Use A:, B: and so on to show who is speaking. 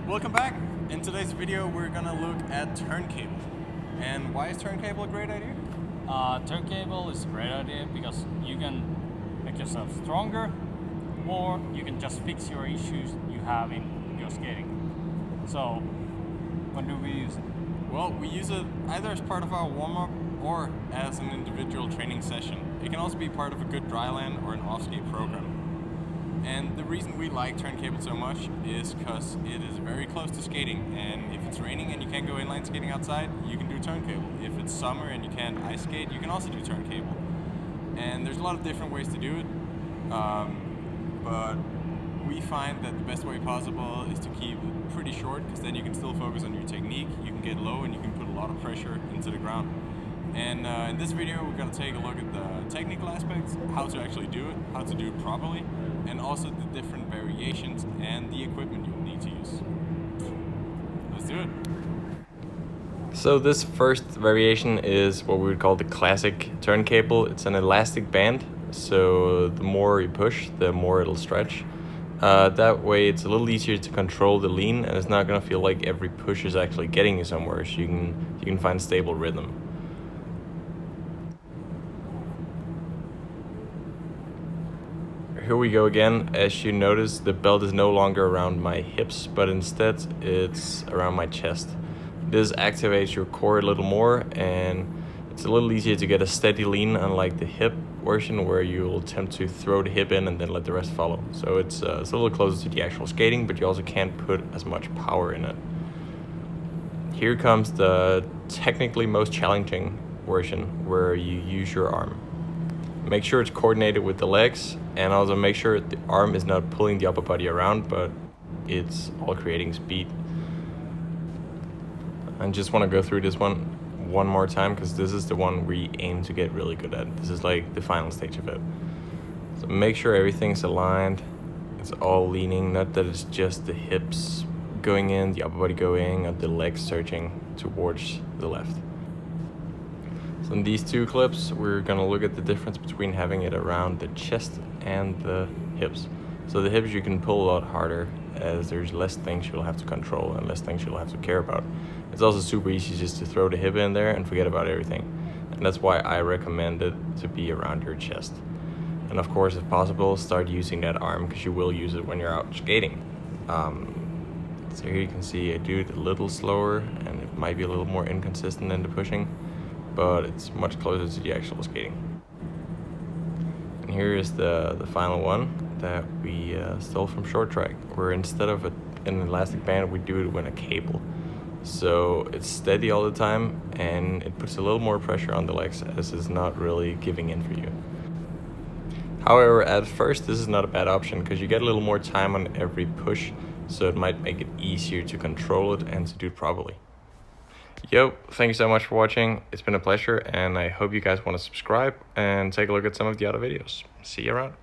A: Welcome back. In today's video we're gonna look at turntable. And why is turntable a great idea?
B: Turntable is a great idea because you can make yourself stronger, or you can just fix your issues you have in your skating. So, when do we use it?
A: Well, we use it either as part of our warm-up or as an individual training session. It can also be part of a good dryland or an off-skate program. And the reason we like turntable so much is because it is very close to skating, and if it's raining and you can't go inline skating outside, you can do turntable. If it's summer and you can't ice skate, you can also do turntable. And there's a lot of different ways to do it, but we find that the best way possible is to keep it pretty short, because then you can still focus on your technique, you can get low, and you can put a lot of pressure into the ground. And in this video we're going to take a look at the technical aspects, how to actually do it, how to do it properly, and also the different variations and the equipment you'll need to use. Let's do it!
C: So this first variation is what we would call the classic turntable. It's an elastic band, so the more you push, the more it'll stretch. That way it's a little easier to control the lean, and it's not going to feel like every push is actually getting you somewhere, so you can find stable rhythm. Here we go again. As you notice, the belt is no longer around my hips, but instead it's around my chest. This activates your core a little more, and it's a little easier to get a steady lean, unlike the hip version where you'll attempt to throw the hip in and then let the rest follow. So it's a little closer to the actual skating, but you also can't put as much power in it. Here comes the technically most challenging version, where you use your arm. Make sure it's coordinated with the legs, and also make sure the arm is not pulling the upper body around, but it's all creating speed. I just want to go through this one more time, because this is the one we aim to get really good at. This is like the final stage of it. So make sure everything's aligned, it's all leaning, not that it's just the hips going in, the upper body going, or the legs searching towards the left. So in these two clips, we're gonna look at the difference between having it around the chest and the hips. So the hips you can pull a lot harder, as there's less things you'll have to control and less things you'll have to care about. It's also super easy just to throw the hip in there and forget about everything. And that's why I recommend it to be around your chest. And of course, if possible, start using that arm, because you will use it when you're out skating. So here you can see I do it a little slower, and it might be a little more inconsistent in the pushing, but it's much closer to the actual skating. And here is the final one that we stole from Shorttrack, where instead of an elastic band, we do it with a cable. So it's steady all the time, and it puts a little more pressure on the legs, as it's not really giving in for you. However, at first this is not a bad option, because you get a little more time on every push, so it might make it easier to control it and to do it properly. Yo, thank you so much for watching. It's been a pleasure, and I hope you guys want to subscribe and take a look at some of the other videos. See you around.